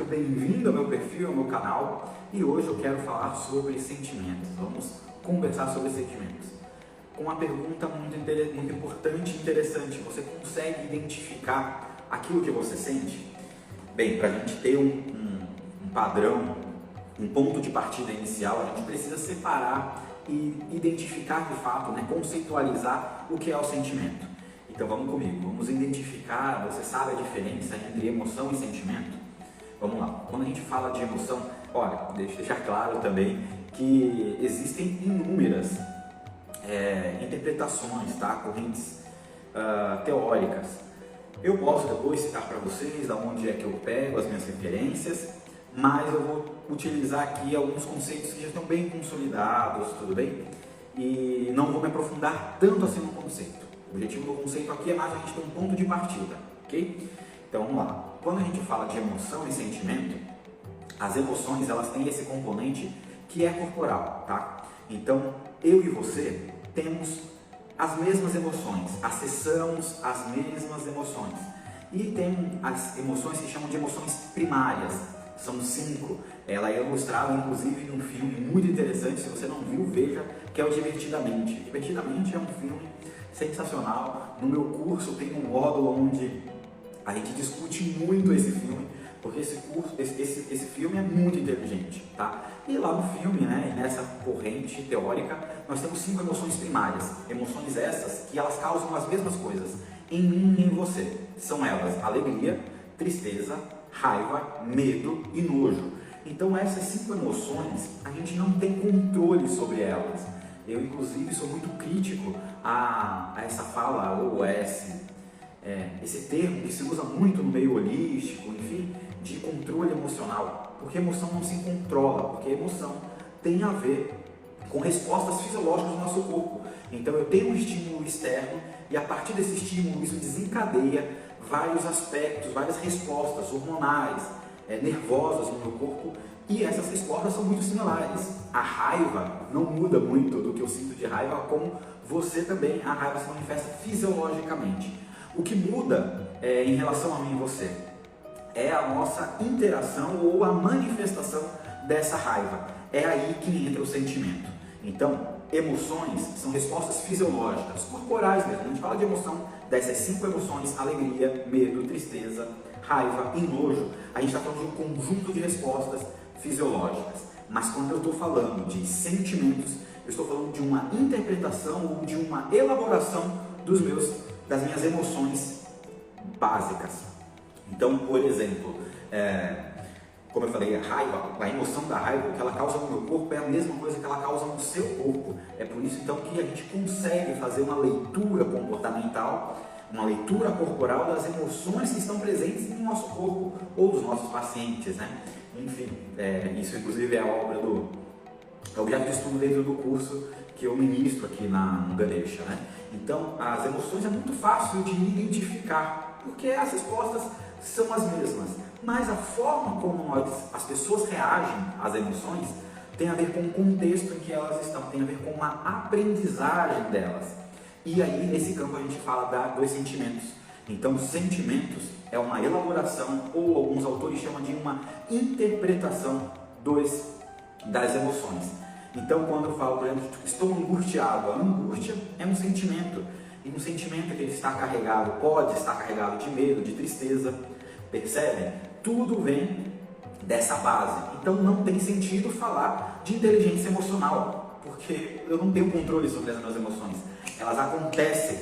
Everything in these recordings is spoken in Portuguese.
muito bem-vindo ao meu perfil, ao meu canal, e hoje eu quero falar sobre sentimentos. Vamos conversar sobre sentimentos. Com uma pergunta muito importante e interessante: você consegue identificar aquilo que você sente? Bem, para a gente ter um padrão, um ponto de partida inicial, a gente precisa separar e identificar de fato, conceitualizar o que é o sentimento. Então vamos comigo, vamos identificar. Você sabe a diferença entre emoção e sentimento? Vamos lá. Quando a gente fala de emoção, olha, deixa eu deixar claro também que existem inúmeras interpretações, correntes teóricas. Eu posso depois citar para vocês da onde é que eu pego as minhas referências, mas eu vou utilizar aqui alguns conceitos que já estão bem consolidados, tudo bem? E não vou me aprofundar tanto assim no conceito. O objetivo do conceito aqui é mais a gente ter um ponto de partida, ok? Então vamos lá. Quando a gente fala de emoção e sentimento, as emoções elas têm esse componente que é corporal, tá? Então eu e você temos as mesmas emoções, acessamos as mesmas emoções. E tem as emoções que chamam de emoções primárias, são 5. Ela é ilustrada inclusive num filme muito interessante, se você não viu, veja, que é o Divertidamente. Divertidamente é um filme sensacional. No meu curso tem um módulo onde a gente discute muito esse filme, porque esse filme é muito inteligente, tá? E lá no filme, nessa corrente teórica, nós temos 5 emoções primárias. Emoções essas que elas causam as mesmas coisas em mim e em você. São elas alegria, tristeza, raiva, medo e nojo. Então essas 5 emoções, a gente não tem controle sobre elas. Eu inclusive sou muito crítico a essa fala, ou esse termo que se usa muito no meio holístico, enfim, de controle emocional, porque emoção não se controla, porque emoção tem a ver com respostas fisiológicas do nosso corpo. Então eu tenho um estímulo externo e a partir desse estímulo isso desencadeia vários aspectos, várias respostas hormonais, nervosas no meu corpo, e essas respostas são muito similares. A raiva não muda muito do que eu sinto de raiva, como você também, a raiva se manifesta fisiologicamente. O que muda em relação a mim e você é a nossa interação ou a manifestação dessa raiva. É aí que entra o sentimento. Então, emoções são respostas fisiológicas, corporais mesmo. A gente fala de emoção dessas 5 emoções: alegria, medo, tristeza, raiva e nojo. A gente está falando de um conjunto de respostas fisiológicas. Mas quando eu estou falando de sentimentos, eu estou falando de uma interpretação ou de uma elaboração das minhas emoções básicas. Então, por exemplo, como eu falei, a raiva, a emoção da raiva, o que ela causa no meu corpo é a mesma coisa que ela causa no seu corpo. É por isso então que a gente consegue fazer uma leitura comportamental, uma leitura corporal das emoções que estão presentes no nosso corpo ou dos nossos pacientes, Enfim, isso inclusive é a obra objeto de estudo dentro do curso que eu ministro aqui no Ganesha, Então, as emoções é muito fácil de identificar, porque as respostas são as mesmas, mas a forma como as pessoas reagem às emoções tem a ver com o contexto em que elas estão, tem a ver com a aprendizagem delas. E aí, nesse campo, a gente fala dos sentimentos. Então, sentimentos é uma elaboração, ou alguns autores chamam de uma interpretação das emoções. Então, quando eu falo, por exemplo, estou angustiado, a angústia é um sentimento. E um sentimento que ele está carregado, pode estar carregado de medo, de tristeza, percebem? Tudo vem dessa base. Então não tem sentido falar de inteligência emocional, porque eu não tenho controle sobre as minhas emoções. Elas acontecem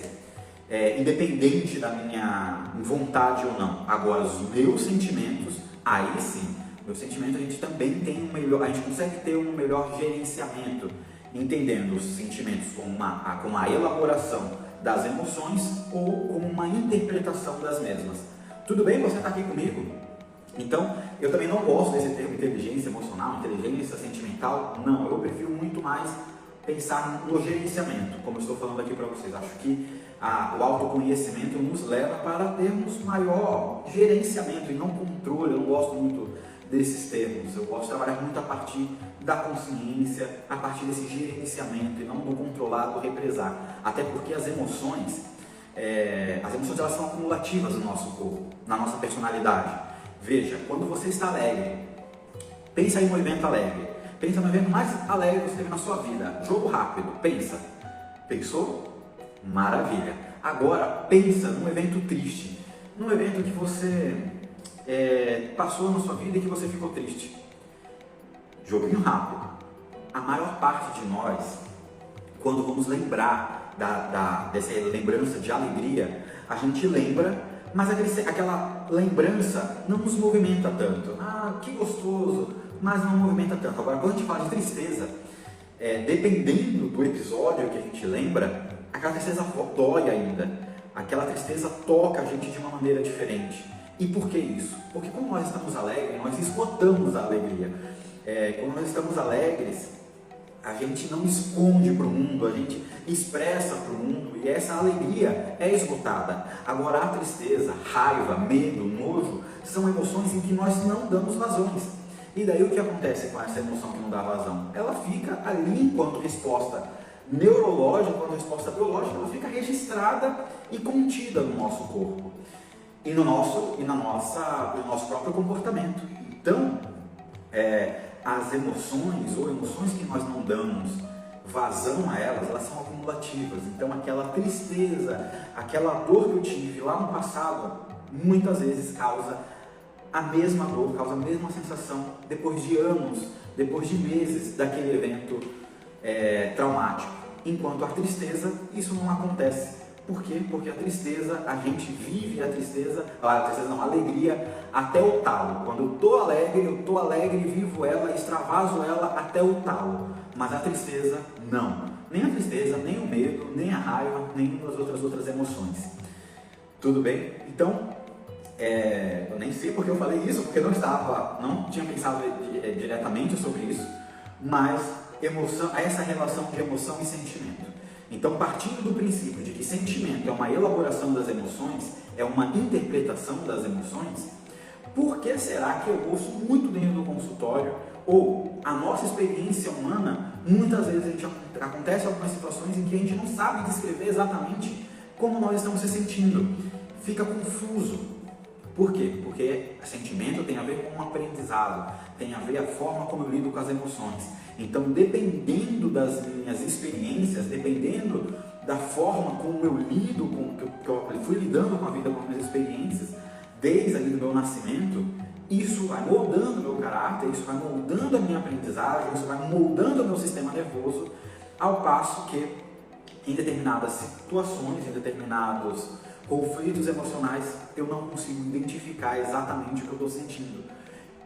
independente da minha vontade ou não. Agora, os meus sentimentos, aí sim, meu sentimento a gente também tem a gente consegue ter um melhor gerenciamento, entendendo os sentimentos como a elaboração das emoções ou como uma interpretação das mesmas. Tudo bem? Você está aqui comigo? Então, eu também não gosto desse termo inteligência emocional, inteligência sentimental. Não, eu prefiro muito mais pensar no gerenciamento, como eu estou falando aqui para vocês. Acho que o autoconhecimento nos leva para termos maior gerenciamento e não controle. Eu não gosto muito desses termos. Eu gosto de trabalhar muito a partir da consciência, a partir desse gerenciamento e não do controlar, do represar. Até porque as emoções elas são acumulativas no nosso corpo, na nossa personalidade. Veja, quando você está alegre, pensa em um evento alegre. Pensa no evento mais alegre que você teve na sua vida. Jogo rápido, pensa. Pensou? Maravilha. Agora, pensa num evento triste. Num evento que você passou na sua vida e que você ficou triste. Joguinho rápido. A maior parte de nós, quando vamos lembrar dessa lembrança de alegria, a gente lembra, mas aquela lembrança não nos movimenta tanto. Ah, que gostoso, mas não movimenta tanto. Agora, quando a gente fala de tristeza, dependendo do episódio que a gente lembra, aquela tristeza dói ainda. Aquela tristeza toca a gente de uma maneira diferente. E por que isso? Porque quando nós estamos alegres, nós esgotamos a alegria. Quando nós estamos alegres, a gente não esconde para o mundo, a gente expressa para o mundo e essa alegria é esgotada. Agora, a tristeza, raiva, medo, nojo, são emoções em que nós não damos vazões. E daí o que acontece com essa emoção que não dá vazão? Ela fica ali enquanto resposta neurológica, enquanto resposta biológica, ela fica registrada e contida no nosso corpo e no nosso próprio comportamento. Então, as emoções ou emoções que nós não damos vazão a elas são acumulativas. Então aquela tristeza, aquela dor que eu tive lá no passado, muitas vezes causa a mesma dor, causa a mesma sensação depois de anos, depois de meses daquele evento traumático. Enquanto a tristeza, isso não acontece. Por quê? Porque a tristeza, a gente vive a alegria até o talo. Quando eu estou alegre e vivo ela, extravaso ela até o talo. Mas a tristeza, não. Nem a tristeza, nem o medo, nem a raiva, nem as outras emoções. Tudo bem? Então, eu nem sei porque eu falei isso, porque não tinha pensado diretamente sobre isso, mas essa relação de emoção e sentimento. Então, partindo do princípio de que sentimento é uma elaboração das emoções, é uma interpretação das emoções, por que será que eu ouço muito dentro do consultório, ou a nossa experiência humana, muitas vezes acontece algumas situações em que a gente não sabe descrever exatamente como nós estamos se sentindo, fica confuso. Por quê? Porque sentimento tem a ver com um aprendizado, tem a ver a forma como eu lido com as emoções. Então, dependendo das minhas experiências, dependendo da forma como eu lido, que eu fui lidando com a vida, com as minhas experiências, desde ali do meu nascimento, isso vai moldando o meu caráter, isso vai moldando a minha aprendizagem, isso vai moldando o meu sistema nervoso, ao passo que em determinadas situações, em determinados conflitos emocionais, eu não consigo identificar exatamente o que eu estou sentindo.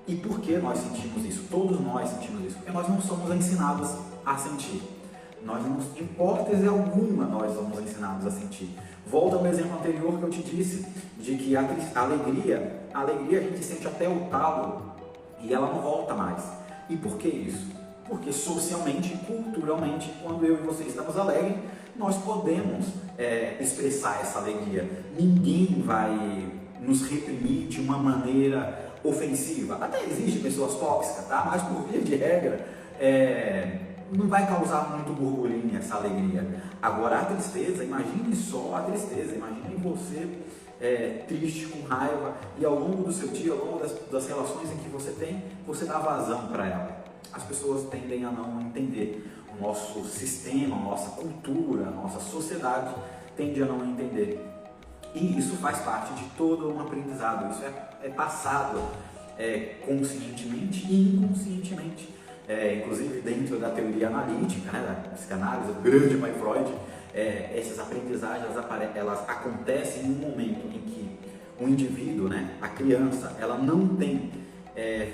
E por que nós sentimos isso? Todos nós sentimos isso. Porque nós não somos ensinados a sentir. Em hipótese alguma, nós somos ensinados a sentir. Volta ao exemplo anterior que eu te disse, de que a alegria a gente sente até o talo e ela não volta mais. E por que isso? Porque socialmente, culturalmente, quando eu e você estamos alegres, nós podemos expressar essa alegria. Ninguém vai nos reprimir de uma maneira ofensiva. Até existem pessoas tóxicas, tá? Mas por via de regra, não vai causar muito burburinho essa alegria. Agora a tristeza, imagine só a tristeza, imagine você triste, com raiva, e ao longo do seu dia, ao longo das relações em que você tem, você dá vazão para ela. As pessoas tendem a não entender. O nosso sistema, a nossa cultura, a nossa sociedade tende a não entender. E isso faz parte de todo um aprendizado, isso é passado conscientemente e inconscientemente. Inclusive dentro da teoria analítica, da psicanálise, o grande pai Freud, essas aprendizagens elas acontecem em um momento em que o indivíduo, a criança, ela não tem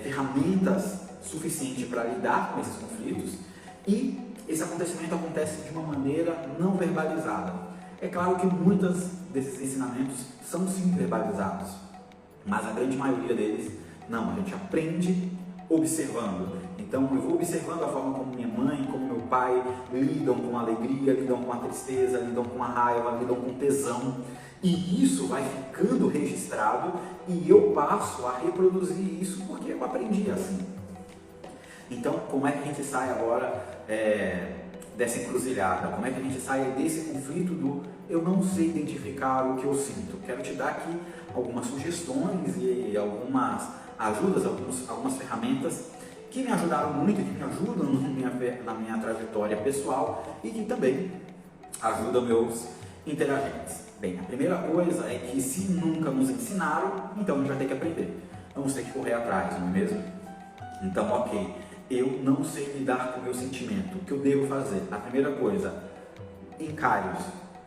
ferramentas suficientes para lidar com esses conflitos e esse acontecimento acontece de uma maneira não verbalizada. É claro que muitos desses ensinamentos são sim verbalizados, mas a grande maioria deles não, a gente aprende observando. Então eu vou observando a forma como minha mãe, como meu pai lidam com a alegria, lidam com a tristeza, lidam com a raiva, lidam com o tesão, e isso vai ficando registrado e eu passo a reproduzir isso porque eu aprendi assim. Então, como é que a gente sai agora dessa encruzilhada? Como é que a gente sai desse conflito do eu não sei identificar o que eu sinto? Quero te dar aqui algumas sugestões e algumas ajudas, algumas ferramentas que me ajudaram muito, que me ajudam na minha trajetória pessoal e que também ajudam meus interagentes. Bem, a primeira coisa é que se nunca nos ensinaram, então a gente vai ter que aprender. Vamos ter que correr atrás, não é mesmo? Então, ok, eu não sei lidar com o meu sentimento. O que eu devo fazer? A primeira coisa, encare-os,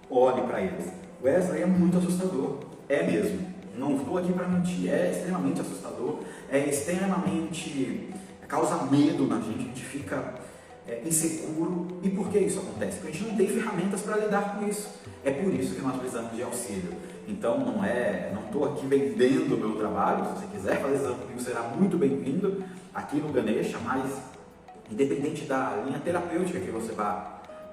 olhe para eles. Wesley, é muito assustador. É mesmo. Não estou aqui para mentir. É extremamente assustador. É extremamente... causa medo na gente. A gente fica inseguro. E por que isso acontece? Porque a gente não tem ferramentas para lidar com isso. É por isso que nós precisamos de auxílio. Então, não estou aqui vendendo o meu trabalho. Se você quiser fazer exame comigo, será muito bem-vindo aqui no Ganesha, mas independente da linha terapêutica que você vai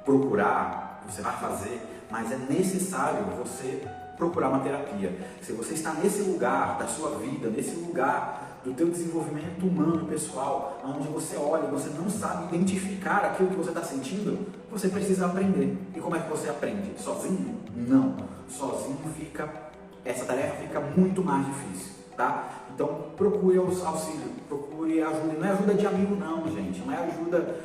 procurar, você vai fazer, mas é necessário você procurar uma terapia. Se você está nesse lugar da sua vida, nesse lugar do teu desenvolvimento humano, pessoal, onde você olha e você não sabe identificar aquilo que você está sentindo, você precisa aprender. E como é que você aprende? Sozinho? Não. Sozinho essa tarefa fica muito mais difícil, tá? Então procure auxílio, procure ajuda. Não é ajuda de amigo não, gente, não é ajuda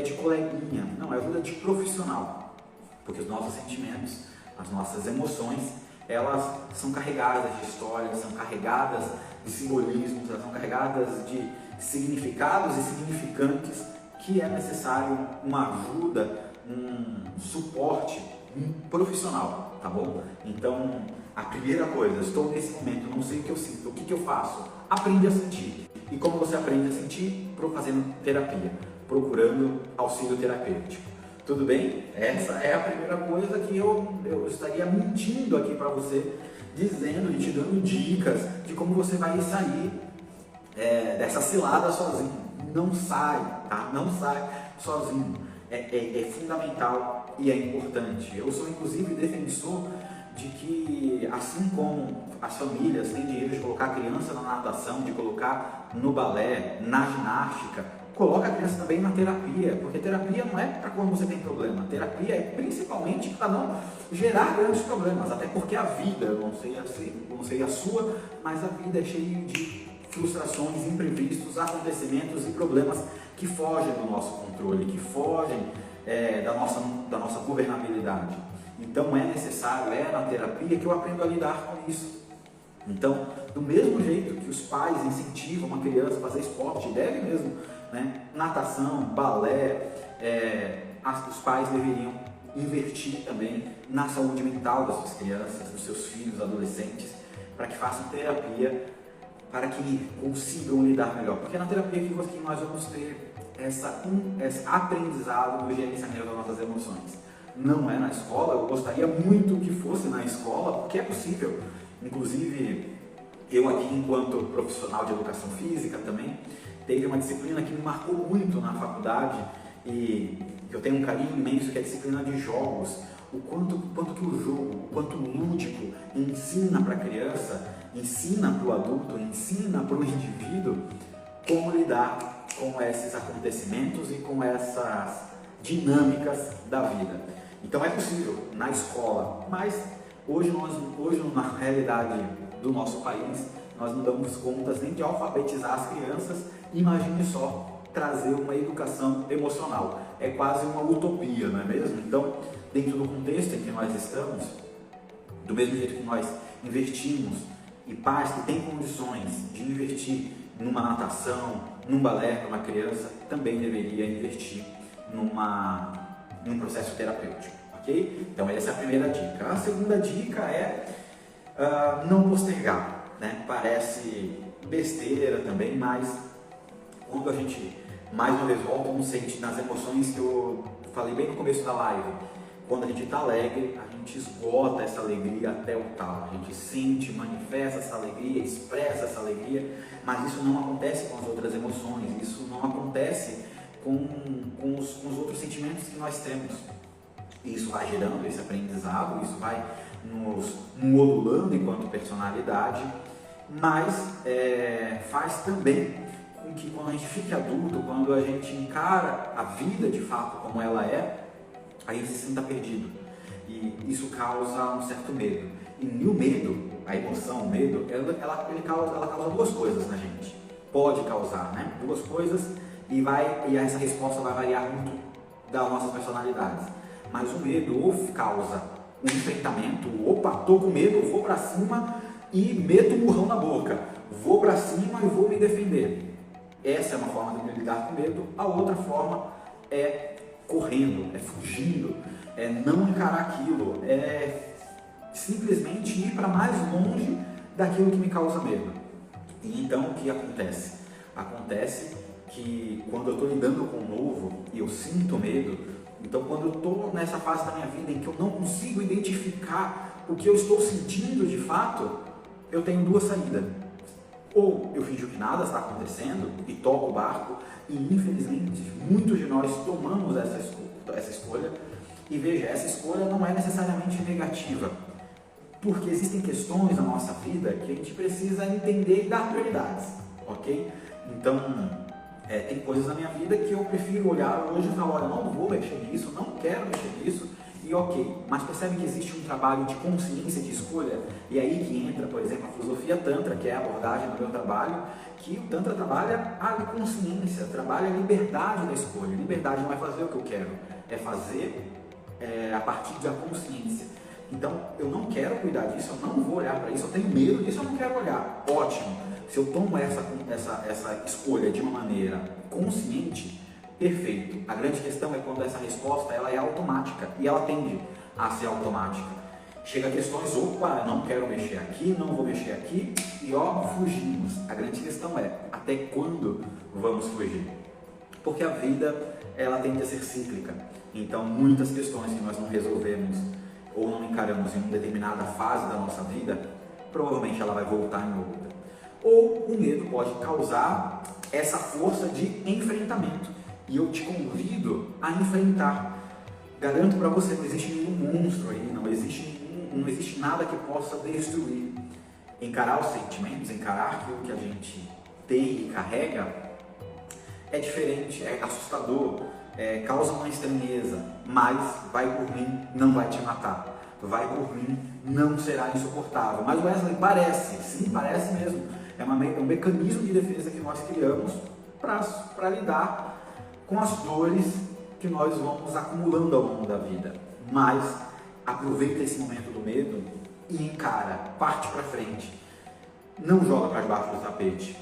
de coleguinha, não, é ajuda de profissional. Porque os nossos sentimentos, as nossas emoções, elas são carregadas de histórias, são carregadas de simbolismos, elas são carregadas de significados e significantes que é necessário uma ajuda, um suporte profissional, tá bom? Então, a primeira coisa, estou nesse momento, não sei o que eu sinto, o que eu faço? Aprende a sentir. E como você aprende a sentir? Fazendo terapia, procurando auxílio terapêutico. Tudo bem? Essa é a primeira coisa que eu estaria mentindo aqui para você, dizendo e te dando dicas de como você vai sair dessa cilada sozinho. Não sai, tá? Não sai sozinho. É fundamental e é importante. Eu sou inclusive defensor de que, assim como as famílias têm dinheiro de colocar a criança na natação, de colocar no balé, na ginástica, coloca a criança também na terapia, porque terapia não é para quando você tem problema, terapia é principalmente para não gerar grandes problemas, até porque a vida, eu não sei a sua, mas a vida é cheia de frustrações, imprevistos, acontecimentos e problemas que fogem do nosso controle, que fogem da nossa governabilidade. Então é necessário, na terapia que eu aprendo a lidar com isso. Então, do mesmo jeito que os pais incentivam uma criança a fazer esporte, deve mesmo, né? Natação, balé, os pais deveriam investir também na saúde mental das suas crianças, dos seus filhos, adolescentes, para que façam terapia, para que consigam lidar melhor. Porque é na terapia que nós vamos ter esse aprendizado do gerenciamento das nossas emoções. Não é na escola, eu gostaria muito que fosse na escola, porque é possível. Inclusive, eu aqui, enquanto profissional de educação física também, teve uma disciplina que me marcou muito na faculdade e eu tenho um carinho imenso, que é a disciplina de jogos. O quanto que o jogo, o quanto o lúdico ensina para a criança, ensina para o adulto, ensina para o indivíduo como lidar com esses acontecimentos e com essas dinâmicas da vida. Então é possível na escola, mas hoje na realidade do nosso país, nós não damos contas nem de alfabetizar as crianças. Imagine só trazer uma educação emocional. É quase uma utopia, não é mesmo? Então, dentro do contexto em que nós estamos, do mesmo jeito que nós investimos, e pais que têm condições de investir numa natação, num balé para uma criança, também deveria investir num processo terapêutico, ok? Então essa é a primeira dica. A segunda dica é não postergar, né? Parece besteira também, mas quando a gente, mais uma vez, volta nas emoções que eu falei bem no começo da live, quando a gente está alegre, a gente esgota essa alegria até o talo, a gente sente, manifesta essa alegria, expressa essa alegria, mas isso não acontece com as outras emoções, isso não acontece com os outros sentimentos que nós temos. Isso vai gerando esse aprendizado, isso vai nos modulando enquanto personalidade, mas faz também com que quando a gente fique adulto, quando a gente encara a vida de fato como ela é, aí você se sinta perdido. E isso causa um certo medo. E o medo, a emoção, o medo, ela causa duas coisas na gente. Pode causar, né? Duas coisas e essa resposta vai variar muito das nossas personalidades. Mas o medo ou causa um enfrentamento, opa, tô com medo, vou pra cima e meto um murrão na boca. Vou pra cima e vou me defender. Essa é uma forma de lidar com medo. A outra forma é correndo, é fugindo, é não encarar aquilo, é simplesmente ir para mais longe daquilo que me causa medo. E então o que acontece? Acontece que quando eu estou lidando com o novo e eu sinto medo, então quando eu estou nessa fase da minha vida em que eu não consigo identificar o que eu estou sentindo de fato, eu tenho duas saídas. Ou eu finjo que nada está acontecendo e toco o barco, e infelizmente muitos de nós tomamos essa escolha, e veja, essa escolha não é necessariamente negativa, porque existem questões na nossa vida que a gente precisa entender e dar prioridades, ok? Então, tem coisas na minha vida que eu prefiro olhar hoje e falar, olha, não vou mexer nisso, não quero mexer nisso, e ok, mas percebe que existe um trabalho de consciência de escolha, e aí que entra, por exemplo, a filosofia Tantra, que é a abordagem do meu trabalho, que o Tantra trabalha a consciência, trabalha a liberdade da escolha. Liberdade não é fazer o que eu quero, é fazer a partir da consciência. Então, eu não quero cuidar disso, eu não vou olhar para isso, eu tenho medo disso, eu não quero olhar. Ótimo, se eu tomo essa escolha de uma maneira consciente, perfeito. A grande questão é quando essa resposta ela é automática, e ela tende a ser automática. Chega a questões, opa, não quero mexer aqui, não vou mexer aqui, e ó, fugimos. A grande questão é, até quando vamos fugir? Porque a vida, ela tende a ser cíclica. Então, muitas questões que nós não resolvemos ou não encaramos em uma determinada fase da nossa vida, provavelmente ela vai voltar em outra. Ou o medo pode causar essa força de enfrentamento. E eu te convido a enfrentar. Garanto para você, não existe nenhum monstro aí, não existe nada que possa destruir. Encarar os sentimentos, encarar aquilo que a gente tem e carrega, é diferente, é assustador, causa uma estranheza, mas vai por mim, não vai te matar. Vai por mim, não será insuportável. Mas Wesley, parece, sim, parece mesmo. É um mecanismo de defesa que nós criamos para lidar com as dores que nós vamos acumulando ao longo da vida. Mas aproveita esse momento do medo e encara, parte para frente. Não joga para debaixo do tapete.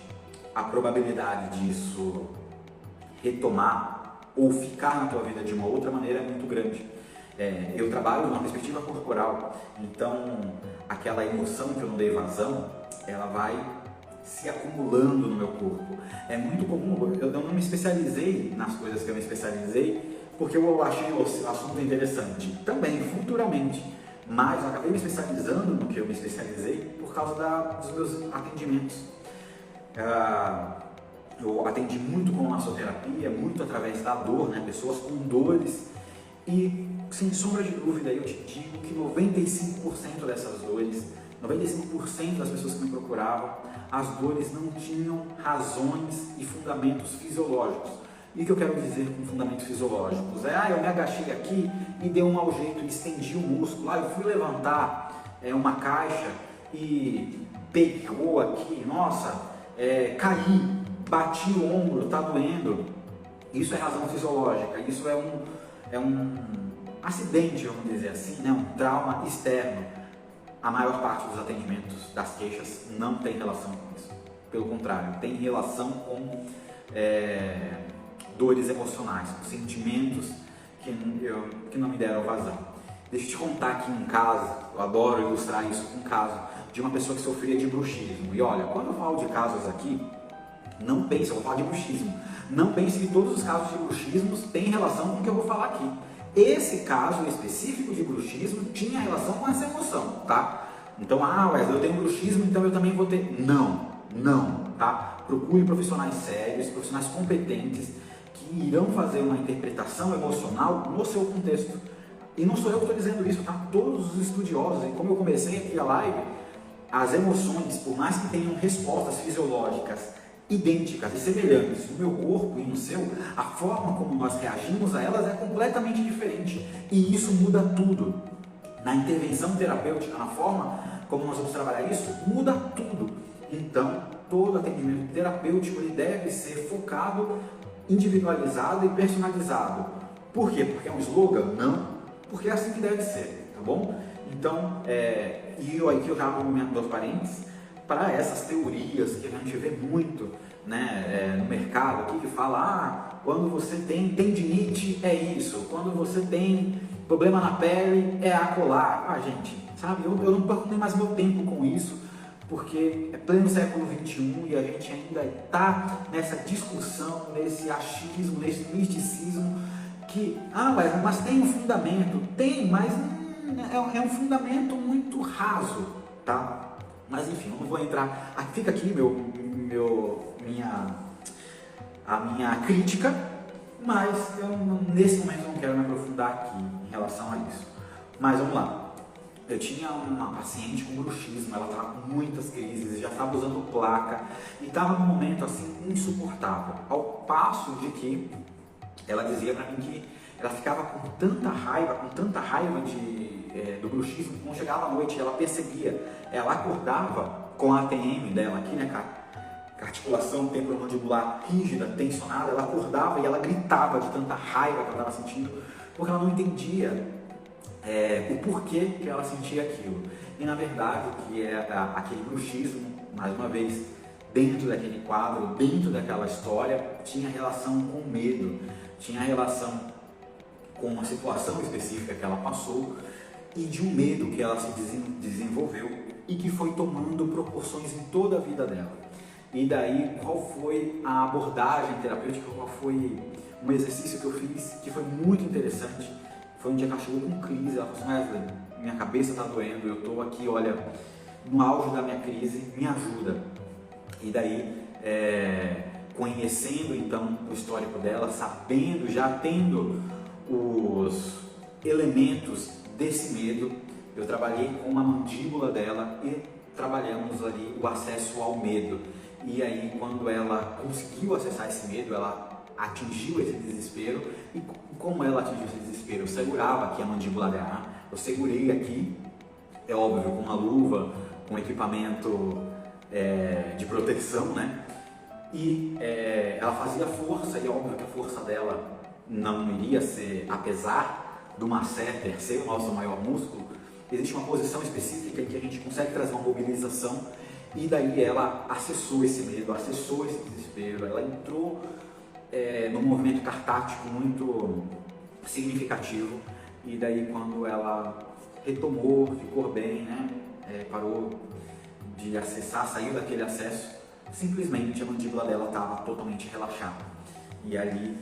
A probabilidade disso retomar ou ficar na tua vida de uma outra maneira é muito grande. Eu trabalho numa perspectiva corporal, então aquela emoção que eu não dei vazão, ela vai se acumulando no meu corpo. É muito comum, eu não me especializei nas coisas que eu me especializei porque eu achei o assunto interessante, também futuramente, mas eu acabei me especializando no que eu me especializei por causa dos meus atendimentos. Eu atendi muito com massoterapia, muito através da dor, né? Pessoas com dores, e sem sombra de dúvida eu te digo que 95% dessas dores, 95% das pessoas que me procuravam, as dores não tinham razões e fundamentos fisiológicos. E o que eu quero dizer com fundamentos fisiológicos? Eu me agachei aqui e dei um mau jeito e estendi o músculo. Eu fui levantar uma caixa e pegou aqui, nossa, caí, bati o ombro, está doendo. Isso é razão fisiológica, isso é um acidente, vamos dizer assim, né? Um trauma externo. A maior parte dos atendimentos, das queixas, não tem relação com isso. Pelo contrário, tem relação com dores emocionais, com sentimentos que não me deram vazão. Deixa eu te contar aqui um caso, eu adoro ilustrar isso com um caso de uma pessoa que sofria de bruxismo. E olha, quando eu falo de casos aqui, não pense, eu vou falar de bruxismo, não pense que todos os casos de bruxismo têm relação com o que eu vou falar aqui. Esse caso específico de bruxismo tinha relação com essa emoção, tá? Então, Wesley, eu tenho bruxismo, então eu também vou ter... Não, tá? Procure profissionais sérios, profissionais competentes, que irão fazer uma interpretação emocional no seu contexto. E não sou eu que estou dizendo isso, tá? Todos os estudiosos, e como eu comecei aqui a live, as emoções, por mais que tenham respostas fisiológicas idênticas e semelhantes no meu corpo e no seu, a forma como nós reagimos a elas é completamente diferente. E isso muda tudo. Na intervenção terapêutica, na forma como nós vamos trabalhar isso, muda tudo. Então, todo atendimento terapêutico ele deve ser focado, individualizado e personalizado. Por quê? Porque é um slogan? Não. Porque é assim que deve ser, tá bom? Então, e eu aqui eu já abro meus parênteses para essas teorias que a gente vê muito, né, no mercado aqui, que fala, quando você tem tendinite é isso, quando você tem problema na pele é acolá. Gente, sabe, eu não perco nem mais meu tempo com isso, porque é pleno século XXI e a gente ainda está nessa discussão, nesse achismo, nesse misticismo, que, mas tem um fundamento. Tem, mas é um fundamento muito raso, tá? Mas enfim, eu não vou entrar. Fica aqui a minha crítica, mas nesse momento eu não quero me aprofundar aqui em relação a isso. Mas vamos lá. Eu tinha uma paciente com bruxismo, ela estava com muitas crises, já estava usando placa e estava num momento assim insuportável. Ao passo de que ela dizia para mim que ela ficava com tanta raiva do bruxismo, que quando chegava à noite ela percebia, ela acordava com a ATM dela aqui, né, com a articulação temporomandibular rígida, tensionada, ela acordava e ela gritava de tanta raiva que ela estava sentindo, porque ela não entendia o porquê que ela sentia aquilo. E na verdade, que aquele bruxismo, mais uma vez, dentro daquele quadro, dentro daquela história, tinha relação com medo, tinha relação com uma situação específica que ela passou e de um medo que ela se desenvolveu e que foi tomando proporções em toda a vida dela. E daí, qual foi a abordagem terapêutica, qual foi um exercício que eu fiz que foi muito interessante. Foi um dia que ela chegou com crise, ela falou assim, Wesley, minha cabeça está doendo, eu estou aqui, olha, no auge da minha crise, me ajuda. E daí, conhecendo então o histórico dela, sabendo, já tendo os elementos desse medo, eu trabalhei com a mandíbula dela e trabalhamos ali o acesso ao medo. E aí, quando ela conseguiu acessar esse medo, ela atingiu esse desespero. E como ela atingiu esse desespero? Eu segurava aqui a mandíbula dela, eu segurei aqui, é óbvio, com uma luva, com equipamento de proteção, né? E ela fazia força, e é óbvio que a força dela não iria ser, apesar do masseter ser o nosso maior músculo, existe uma posição específica em que a gente consegue trazer uma mobilização, e daí ela acessou esse medo, acessou esse desespero, ela entrou num movimento cartático muito significativo, e daí quando ela retomou, ficou bem, né, parou de acessar, saiu daquele acesso, simplesmente a mandíbula dela estava totalmente relaxada. E ali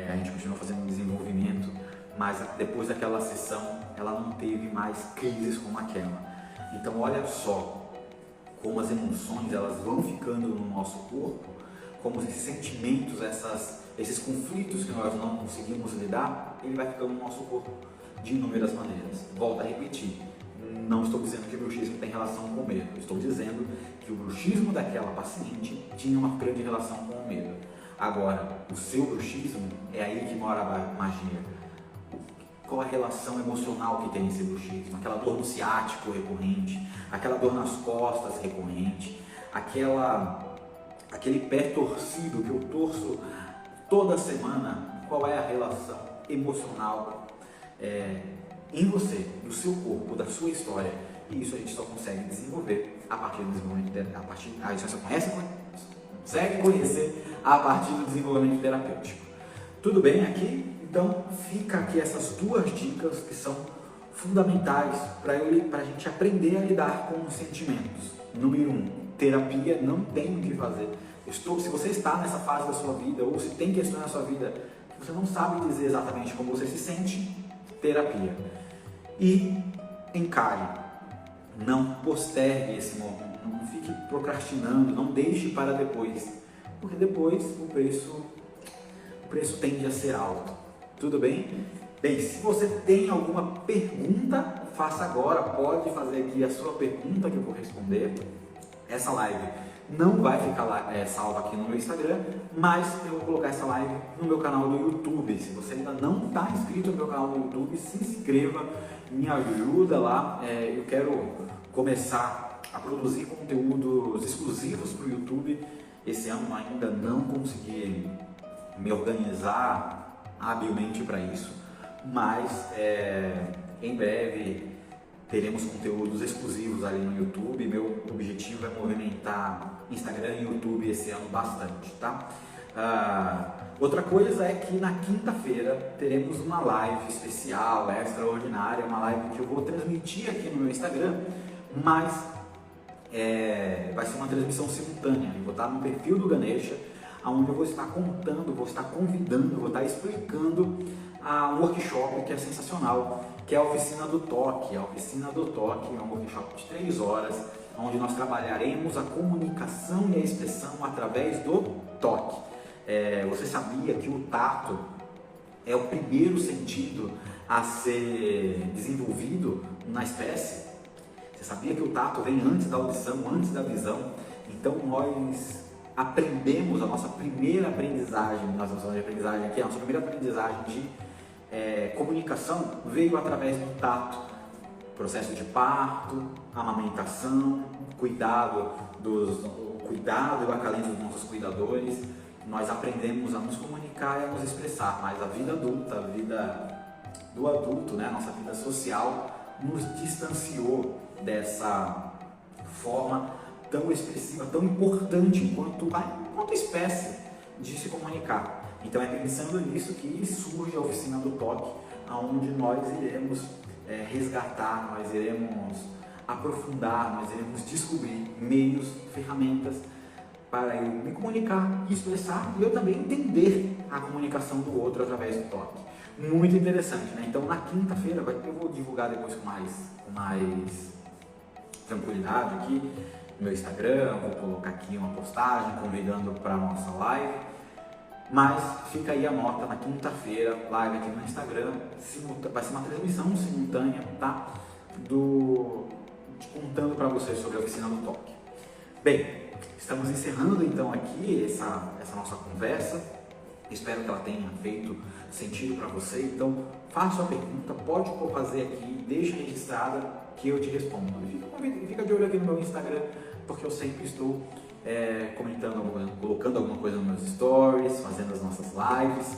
a gente continuou fazendo um desenvolvimento, mas depois daquela sessão ela não teve mais crises como aquela. Então olha só como as emoções elas vão ficando no nosso corpo, como esses sentimentos, esses conflitos que nós não conseguimos lidar, ele vai ficando no nosso corpo de inúmeras maneiras. Volto a repetir, não estou dizendo que o bruxismo tem relação com o medo, estou dizendo que o bruxismo daquela paciente tinha uma grande relação com o medo. Agora, o seu bruxismo, é aí que mora a magia. Qual a relação emocional que tem esse bruxismo? Aquela dor no ciático recorrente, aquela dor nas costas recorrente, aquele pé torcido que eu torço toda semana. Qual é a relação emocional em você, no seu corpo, da sua história? E isso a gente só consegue desenvolver a partir do desenvolvimento consegue conhecer a partir do desenvolvimento terapêutico. Tudo bem aqui? Então fica aqui essas duas dicas que são fundamentais para a gente aprender a lidar com os sentimentos. Número 1, terapia não tem o que fazer. Se você está nessa fase da sua vida, ou se tem questões na sua vida que você não sabe dizer exatamente como você se sente, terapia. E encare, não postergue esse momento, não fique procrastinando, não deixe para depois, porque depois o preço tende a ser alto. Tudo bem? Bem, se você tem alguma pergunta, faça agora, pode fazer aqui a sua pergunta que eu vou responder. Essa live não vai ficar lá, salva aqui no meu Instagram, mas eu vou colocar essa live no meu canal do YouTube. Se você ainda não está inscrito no meu canal do YouTube, se inscreva, me ajuda lá. Eu quero começar a produzir conteúdos exclusivos para o YouTube. Esse ano ainda não consegui me organizar habilmente para isso, mas em breve teremos conteúdos exclusivos ali no YouTube. Meu objetivo é movimentar Instagram e YouTube esse ano bastante, tá? Outra coisa é que na quinta-feira teremos uma live especial, extraordinária, uma live que eu vou transmitir aqui no meu Instagram, mas vai ser uma transmissão simultânea. Eu vou estar no perfil do Ganesha, onde eu vou estar contando, vou estar convidando, vou estar explicando um workshop que é sensacional, que é a Oficina do Toque. A Oficina do Toque é um workshop de 3 horas, onde nós trabalharemos a comunicação e a expressão através do toque. Você sabia que o tato é o primeiro sentido a ser desenvolvido na espécie? Você sabia que o tato vem antes da audição, antes da visão? Então nós aprendemos a nossa primeira aprendizagem, nossa zona de aprendizagem aqui, a nossa primeira aprendizagem de comunicação veio através do tato. Processo de parto, amamentação, cuidado e o acalento dos nossos cuidadores. Nós aprendemos a nos comunicar e a nos expressar, mas a vida adulta, a vida do adulto, né, a nossa vida social, nos distanciou dessa forma tão expressiva, tão importante enquanto espécie de se comunicar. Então é pensando nisso que surge a Oficina do Toque, onde nós iremos resgatar, nós iremos aprofundar, nós iremos descobrir meios, ferramentas para eu me comunicar, expressar e eu também entender a comunicação do outro através do toque. Muito interessante, né? Então na quinta-feira, eu vou divulgar depois com mais tranquilidade aqui no meu Instagram, vou colocar aqui uma postagem convidando para a nossa live, mas fica aí a nota, na quinta-feira, live aqui no Instagram, vai ser uma transmissão simultânea, tá? Contando para vocês sobre a Oficina do Toque. Bem, estamos encerrando então aqui essa nossa conversa. Espero que ela tenha feito sentido para você. Então, faça a pergunta, pode fazer aqui, deixa registrada que eu te respondo. Fica de olho aqui no meu Instagram, porque eu sempre estou comentando, colocando alguma coisa nos meus stories, fazendo as nossas lives.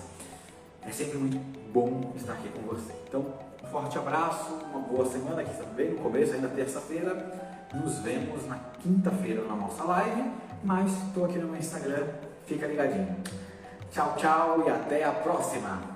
É sempre muito bom estar aqui com você. Então, um forte abraço, uma boa semana, aqui também no começo, ainda terça-feira. Nos vemos na quinta-feira na nossa live, mas estou aqui no meu Instagram, fica ligadinho. Tchau, tchau e até a próxima!